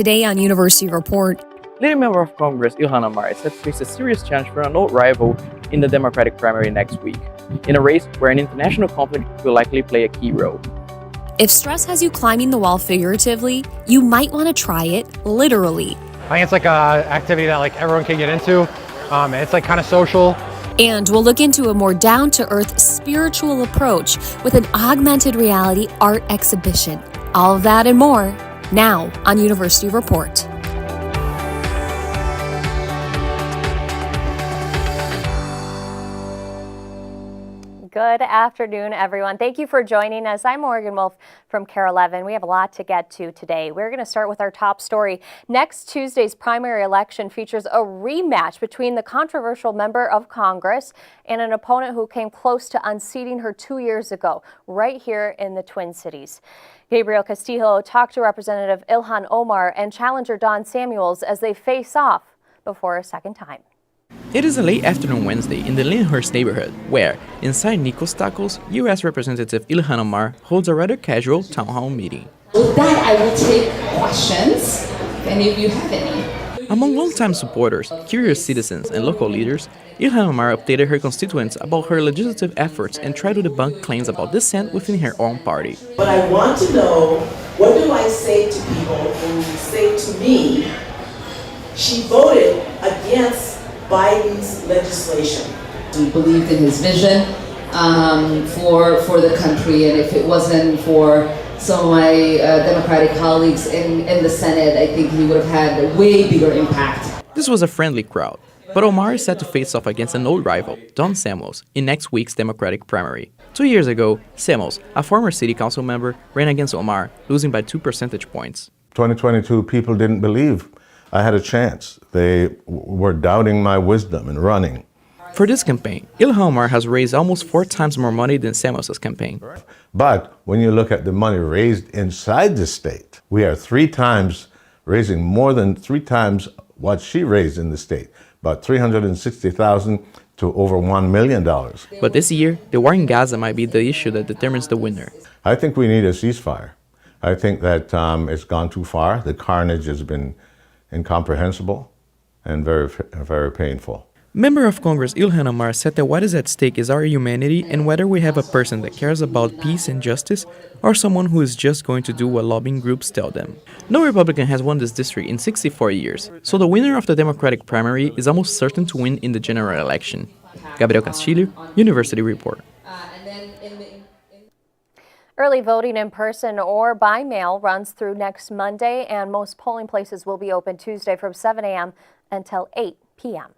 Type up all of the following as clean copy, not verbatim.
Today on University Report. Leading member of Congress Ilhan Omar is set to face a serious challenge for an old rival in the Democratic primary next week, in a race where an international conflict will likely play a key role. If stress has you climbing the wall figuratively, you might want to try it literally. I think it's like an activity that everyone can get into. It's kind of social. And we'll look into a more down-to-earth spiritual approach with an augmented reality art exhibition. All of that and more now on University Report. Good afternoon, everyone. Thank you for joining us. I'm Morgan Wolf from KARE 11. We have a lot to get to today. We're going to start with our top story. Next Tuesday's primary election features a rematch between the controversial member of Congress and an opponent who came close to unseating her 2 years ago, right here in the Twin Cities. Gabriel Castillo talked to Representative Ilhan Omar and challenger Don Samuels as they face off before a second time. It is a late afternoon Wednesday in the Lyndhurst neighborhood, where, inside Nico's Tacos, U.S. Representative Ilhan Omar holds a rather casual town hall meeting. With that, I will take questions, if any of you have any. Among longtime supporters, curious citizens, and local leaders, Ilhan Omar updated her constituents about her legislative efforts and tried to debunk claims about dissent within her own party. But I want to know, what do I say to people who say to me, she voted against Biden's legislation? We believed in his vision for the country, and if it wasn't for some of my Democratic colleagues in the Senate, I think he would have had a way bigger impact. This was a friendly crowd, but Omar is set to face off against an old rival, Don Samuels, in next week's Democratic primary. 2 years ago, Samuels, a former city council member, ran against Omar, losing by 2 percentage points. 2022, people didn't believe I had a chance. They were doubting my wisdom in running. For this campaign, Ilhan Omar has raised almost 4 times more money than Samuels' campaign. But when you look at the money raised inside the state, we are raising more than 3 times what she raised in the state, about $360,000 to over $1 million. But this year, the war in Gaza might be the issue that determines the winner. I think we need a ceasefire. I think that it's gone too far. The carnage has been incomprehensible and very, very painful. Member of Congress Ilhan Omar said that what is at stake is our humanity and whether we have a person that cares about peace and justice or someone who is just going to do what lobbying groups tell them. No Republican has won this district in 64 years, so the winner of the Democratic primary is almost certain to win in the general election. Gabriel Castillo, University Report. Early voting in person or by mail runs through next Monday, and most polling places will be open Tuesday from 7 a.m. until 8 p.m.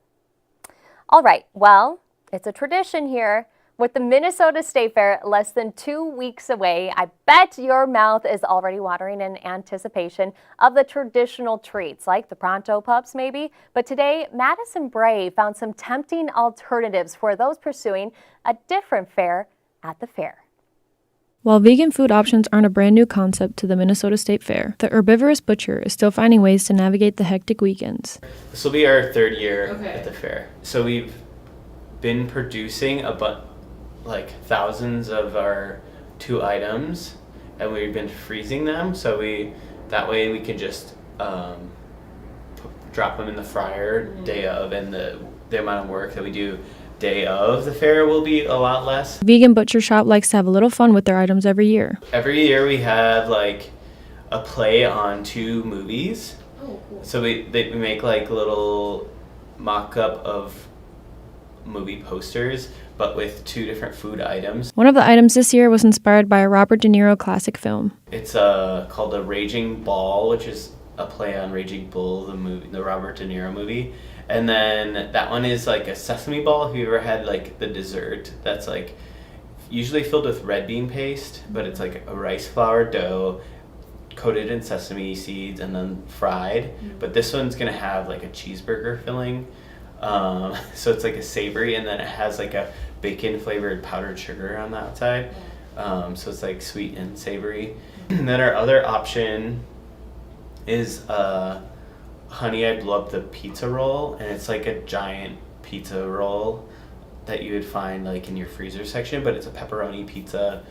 All right, well, it's a tradition here. With the Minnesota State Fair less than 2 weeks away, I bet your mouth is already watering in anticipation of the traditional treats, like the Pronto Pups maybe. But today, Madison Bray found some tempting alternatives for those pursuing a different fare at the fair. While vegan food options aren't a brand new concept to the Minnesota State Fair, the herbivorous butcher is still finding ways to navigate the hectic weekends. This will be our 3rd year at the fair. So we've been producing thousands of our 2 items, and we've been freezing them. So that way we can just drop them in the fryer day of, and the amount of work that we do day of the fair will be a lot less. Vegan Butcher Shop likes to have a little fun with their items every year. Every year we have a play on 2 movies. Oh, cool. So we make little mock-up of movie posters, but with 2 different food items. One of the items this year was inspired by a Robert De Niro classic film. It's called A Raging Ball, which is a play on Raging Bull, the Robert De Niro movie. And then that one is a sesame ball. Have you ever had the dessert that's usually filled with red bean paste, but it's a rice flour dough coated in sesame seeds and then fried. But this one's gonna have a cheeseburger filling. So it's a savory, and then it has a bacon flavored powdered sugar on the outside. So it's sweet and savory. And then our other option is Honey, I Blew Up the Pizza Roll, and it's a giant pizza roll that you would find like in your freezer section, but it's a pepperoni pizza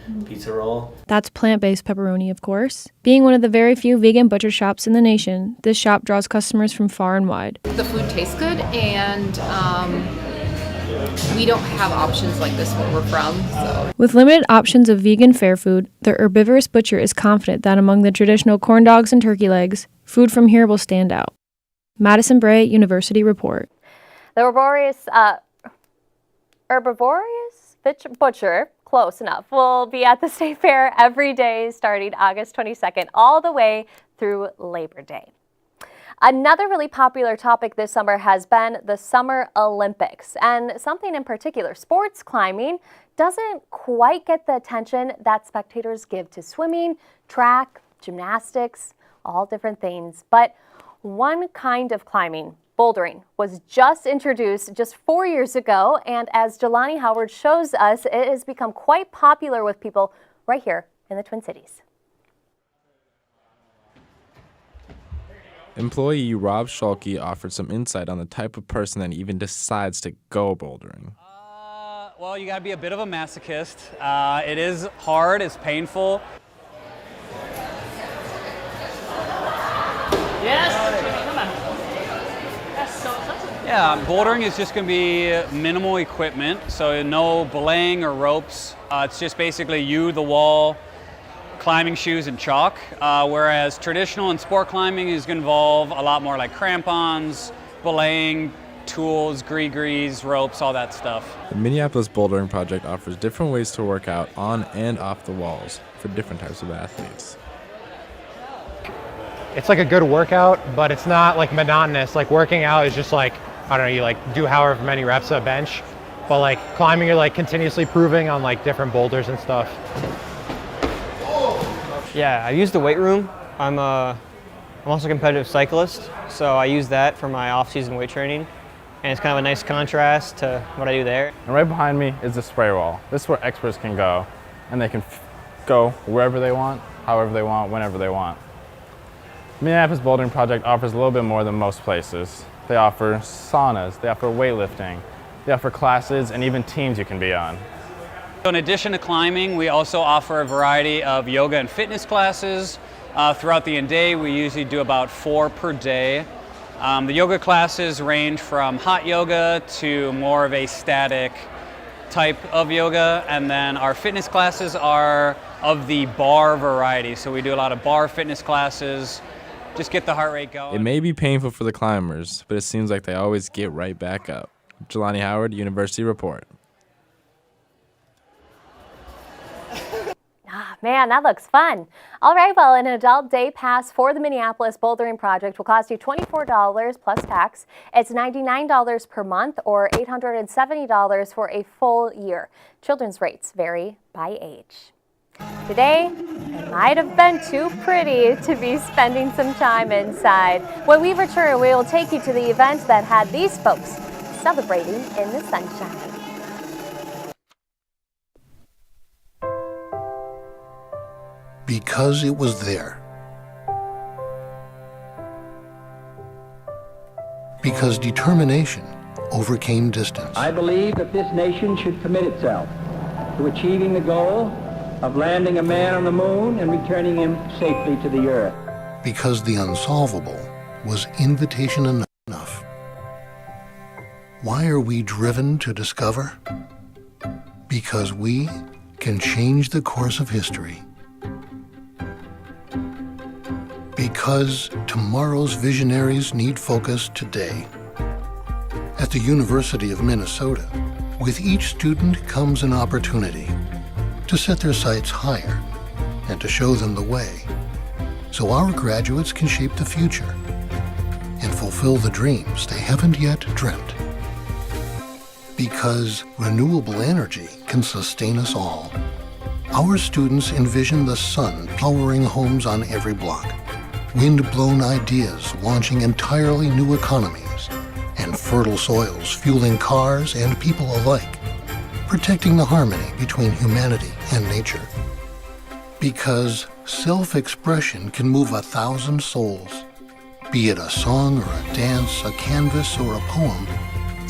roll. That's plant-based pepperoni, of course. Being one of the very few vegan butcher shops in the nation, this shop draws customers from far and wide. The food tastes good, and we don't have options like this where we're from. So. With limited options of vegan fare food, the herbivorous butcher is confident that among the traditional corn dogs and turkey legs, food from here will stand out. Madison Bray, University Report. The herbivorous butcher, close enough, will be at the State Fair every day starting August 22nd all the way through Labor Day. Another really popular topic this summer has been the Summer Olympics, and something in particular, sports climbing, doesn't quite get the attention that spectators give to swimming, track, gymnastics, all different things. But one kind of climbing, bouldering, was just introduced just 4 years ago, and as Jelani Howard shows us, it has become quite popular with people right here in the Twin Cities. Employee Rob Schulke offered some insight on the type of person that even decides to go bouldering. Well, you gotta be a bit of a masochist. It is hard, it's painful. Yes, come on. Yeah, bouldering is just gonna be minimal equipment, so no belaying or ropes. It's just basically you, the wall, climbing shoes, and chalk, whereas traditional and sport climbing is going to involve a lot more like crampons, belaying, tools, gree-grees, ropes, all that stuff. The Minneapolis Bouldering Project offers different ways to work out on and off the walls for different types of athletes. It's like a good workout, but it's not like monotonous. Like working out is just like, I don't know, you like do however many reps at a bench, but like climbing, you're like continuously proving on like different boulders and stuff. Yeah, I use the weight room. I'm also a competitive cyclist, so I use that for my off-season weight training, and it's kind of a nice contrast to what I do there. And right behind me is the spray wall. This is where experts can go, and they can go wherever they want, however they want, whenever they want. Minneapolis Bouldering Project offers a little bit more than most places. They offer saunas, they offer weightlifting, they offer classes, and even teams you can be on. In addition to climbing, we also offer a variety of yoga and fitness classes. Throughout the day, we usually do about 4 per day. The yoga classes range from hot yoga to more of a static type of yoga, and then our fitness classes are of the bar variety. So we do a lot of bar fitness classes, just get the heart rate going. It may be painful for the climbers, but it seems like they always get right back up. Jelani Howard, University Report. Man, that looks fun. All right, well, an adult day pass for the Minneapolis Bouldering Project will cost you $24 plus tax. It's $99 per month or $870 for a full year. Children's rates vary by age. Today, it might have been too pretty to be spending some time inside. When we return, we will take you to the event that had these folks celebrating in the sunshine. Because it was there. Because determination overcame distance. I believe that this nation should commit itself to achieving the goal of landing a man on the moon and returning him safely to the earth. Because the unsolvable was invitation enough. Why are we driven to discover? Because we can change the course of history. Because tomorrow's visionaries need focus today. At the University of Minnesota, with each student comes an opportunity to set their sights higher and to show them the way, so our graduates can shape the future and fulfill the dreams they haven't yet dreamt. Because renewable energy can sustain us all. Our students envision the sun powering homes on every block, wind-blown ideas launching entirely new economies, and fertile soils fueling cars and people alike, protecting the harmony between humanity and nature. Because self-expression can move 1,000 souls. Be it a song or a dance, a canvas or a poem,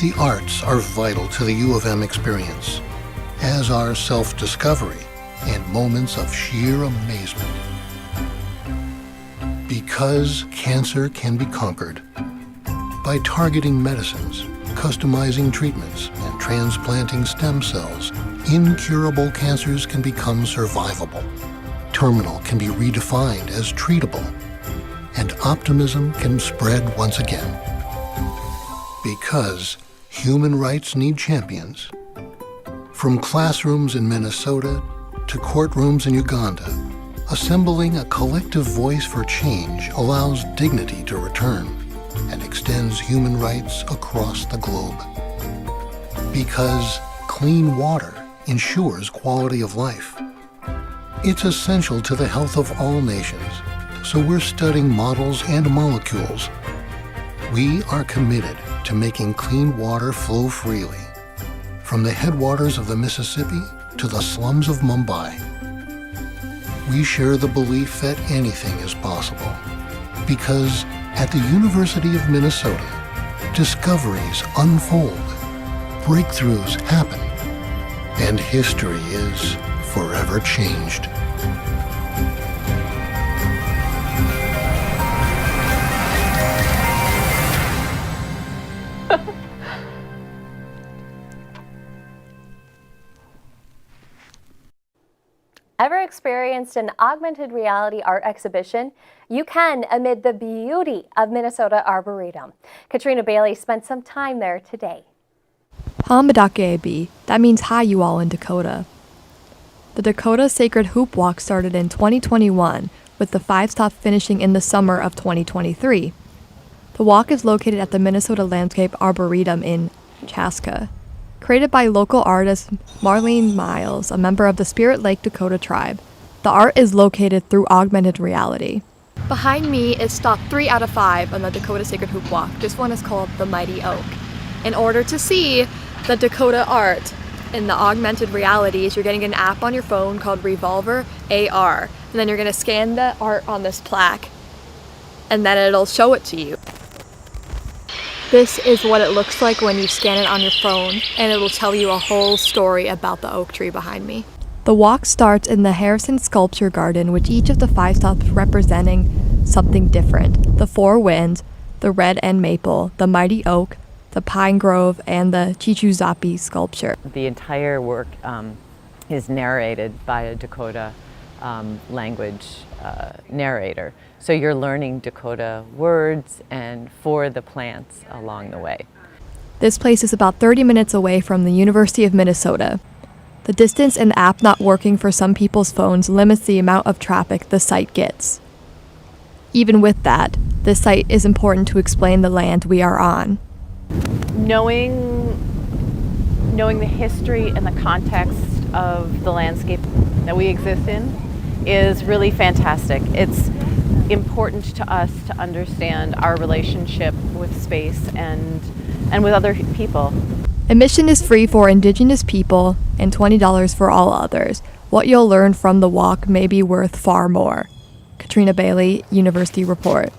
The arts are vital to the U of M experience, as are self-discovery and moments of sheer amazement. Because cancer can be conquered by targeting medicines, customizing treatments, and transplanting stem cells, incurable cancers can become survivable. Terminal can be redefined as treatable, and optimism can spread once again. Because human rights need champions. From classrooms in Minnesota to courtrooms in Uganda, assembling a collective voice for change allows dignity to return and extends human rights across the globe. Because clean water ensures quality of life. It's essential to the health of all nations, so we're studying models and molecules. We are committed to making clean water flow freely, from the headwaters of the Mississippi to the slums of Mumbai. We share the belief that anything is possible, because at the University of Minnesota, discoveries unfold, breakthroughs happen, and history is forever changed. Ever experienced an augmented reality art exhibition? You can amid the beauty of Minnesota Arboretum. Katrina Bailey spent some time there today. Palmadakebi, that means hi you all in Dakota. The Dakota Sacred Hoop Walk started in 2021, with the 5-stop finishing in the summer of 2023. The walk is located at the Minnesota Landscape Arboretum in Chaska. Created by local artist Marlene Miles, a member of the Spirit Lake Dakota tribe, the art is located through augmented reality. Behind me is stop 3 out of 5 on the Dakota Sacred Hoop Walk. This one is called the Mighty Oak. In order to see the Dakota art in the augmented realities, you're getting an app on your phone called Revolver AR. And then you're going to scan the art on this plaque, and then it'll show it to you. This is what it looks like when you scan it on your phone, and it will tell you a whole story about the oak tree behind me. The walk starts in the Harrison Sculpture Garden, with each of the 5 stops representing something different. The 4 winds, the red and maple, the mighty oak, the pine grove, and the Chichuzapi sculpture. The entire work is narrated by a Dakota language narrator. So you're learning Dakota words and for the plants along the way. This place is about 30 minutes away from the University of Minnesota. The distance and the app not working for some people's phones limits the amount of traffic the site gets. Even with that, this site is important to explain the land we are on. Knowing the history and the context of the landscape that we exist in is really fantastic. It's important to us to understand our relationship with space and with other people. Admission is free for Indigenous people and $20 for all others. What you'll learn from the walk may be worth far more. Katrina Bailey, University Report.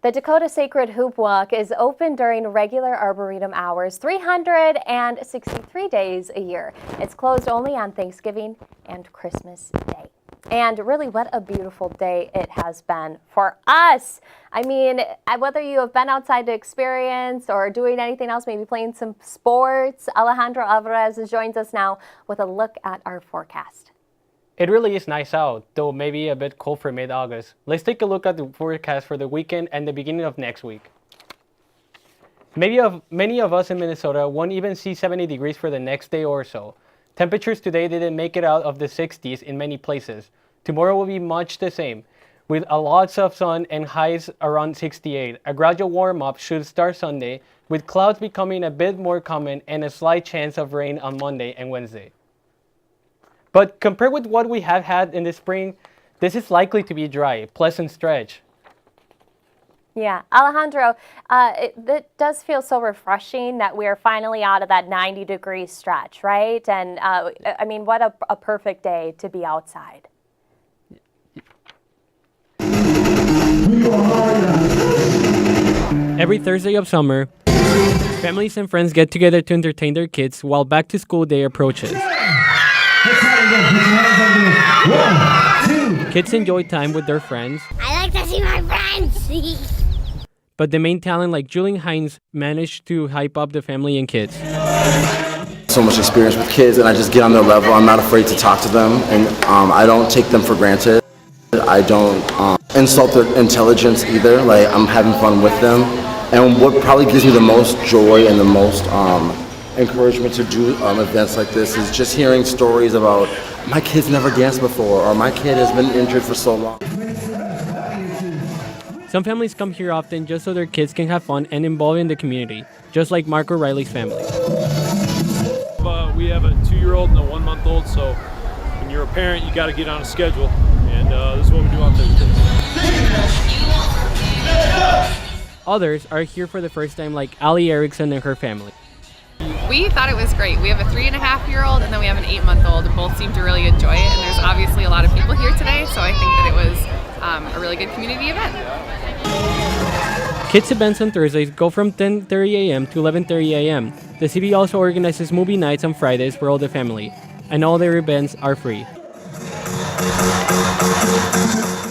The Dakota Sacred Hoop Walk is open during regular Arboretum hours 363 days a year. It's closed only on Thanksgiving and Christmas Day. And really, what a beautiful day it has been for us. I mean, whether you have been outside to experience or doing anything else, maybe playing some sports, Alejandro Alvarez joins us now with a look at our forecast. It really is nice out, though maybe a bit cold for mid-August. Let's take a look at the forecast for the weekend and the beginning of next week. Many of us in Minnesota won't even see 70 degrees for the next day or so. Temperatures today didn't make it out of the 60s in many places. Tomorrow will be much the same, with a lots of sun and highs around 68. A gradual warm-up should start Sunday, with clouds becoming a bit more common and a slight chance of rain on Monday and Wednesday. But compared with what we have had in the spring, this is likely to be dry, pleasant stretch. Yeah, Alejandro, it does feel so refreshing that we're finally out of that 90-degree stretch, right? And I mean, what a perfect day to be outside. Every Thursday of summer, Families and friends get together to entertain their kids while back to school day approaches. Kids enjoy time with their friends. I like to see my friends. But the main talent like Julian Hines managed to hype up the family and kids. So much experience with kids, and I just get on their level. I'm not afraid to talk to them, and I don't take them for granted. I don't insult their intelligence either. Like, I'm having fun with them. And what probably gives me the most joy and the most encouragement to do events like this is just hearing stories about my kid's never danced before, or my kid has been injured for so long. Some families come here often just so their kids can have fun and involve in the community, just like Mark O'Reilly's family. We have a 2-year-old and a 1-month-old, so when you're a parent, you got to get on a schedule, and this is what we do on Thursdays. Others are here for the first time, like Ali Erickson and her family. We thought it was great. We have a 3.5-year-old and then we have an 8-month-old, and both seem to really enjoy it. And there's obviously a lot of people here today, so I think that it was a really good community event. Kids events on Thursdays go from 10:30 a.m. to 11:30 a.m. The city also organizes movie nights on Fridays for all the family, and all their events are free.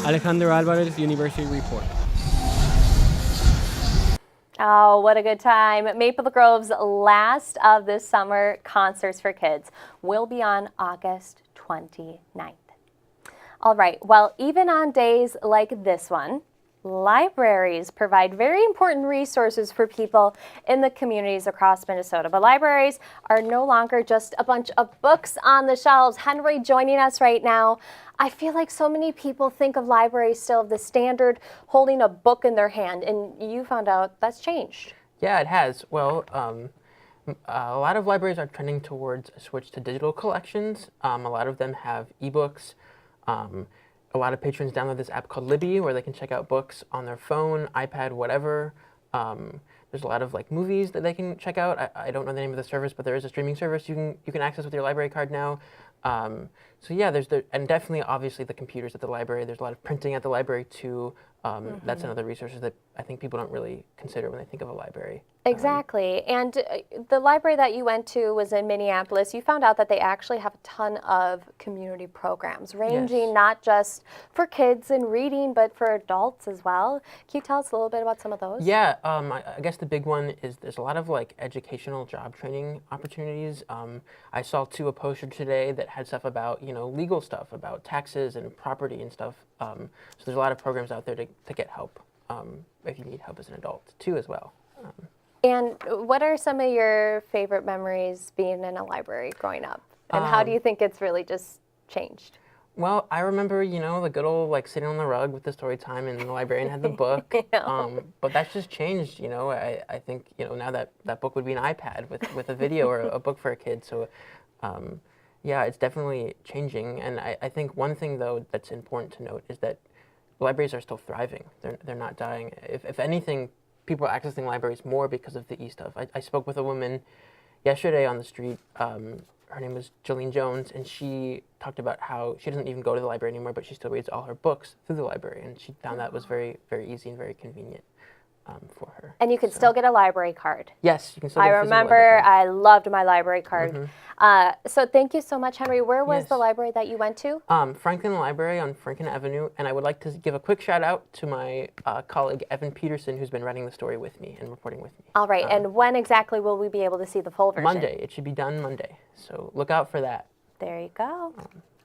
Alejandro Alvarez, University Report. Oh, what a good time. Maple Grove's last of this summer concerts for kids will be on August 29th. All right, well, even on days like this one, libraries provide very important resources for people in the communities across Minnesota. But libraries are no longer just a bunch of books on the shelves. Henry joining us right now. I feel like so many people think of libraries still of the standard holding a book in their hand, and you found out that's changed. Yeah, it has. Well, a lot of libraries are trending towards a switch to digital collections. A lot of them have ebooks. A lot of patrons download this app called Libby, where they can check out books on their phone, iPad, whatever. There's a lot of like movies that they can check out. I don't know the name of the service, but there is a streaming service you can access with your library card now. So yeah, and definitely, obviously, the computers at the library. There's a lot of printing at the library too. That's another resource that I think people don't really consider when they think of a library. Exactly. And the library that you went to was in Minneapolis. You found out that they actually have a ton of community programs, ranging not just for kids and reading, but for adults as well. Can you tell us a little bit about some of those? Yeah, I guess the big one is there's a lot of like educational job training opportunities. I saw a poster today that had stuff about, legal stuff, about taxes and property and stuff. So there's a lot of programs out there to get help if you need help as an adult too as well. And what are some of your favorite memories being in a library growing up? And how do you think it's really just changed? Well, I remember, the good old like sitting on the rug with the story time and the librarian had the book. But that's just changed, I think, now that book would be an iPad with a video or a book for a kid. So yeah, it's definitely changing. And I think one thing, though, that's important to note is that libraries are still thriving. They're not dying. If anything, people are accessing libraries more because of the e-stuff. I spoke with a woman yesterday on the street. Her name was Jolene Jones, and she talked about how she doesn't even go to the library anymore, but she still reads all her books through the library, and she found that was very, very easy and very convenient for her. And you can still get a library card. Yes, you can still get a physical remember library card. I loved my library card. So thank you so much, Henry. Where was the library that you went to? Franklin Library on Franklin Avenue, and I would like to give a quick shout out to my colleague Evan Peterson, who's been writing the story with me and reporting with me. All right, and when exactly will we be able to see the full version? Monday. It should be done Monday, so look out for that. There you go.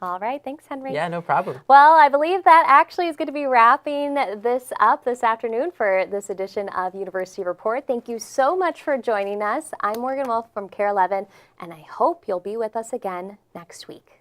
All right, thanks, Henry. Yeah, no problem. Well, I believe that actually is going to be wrapping this up this afternoon for this edition of University Report. Thank you so much for joining us. I'm Morgan Wolf from KARE 11, and I hope you'll be with us again next week.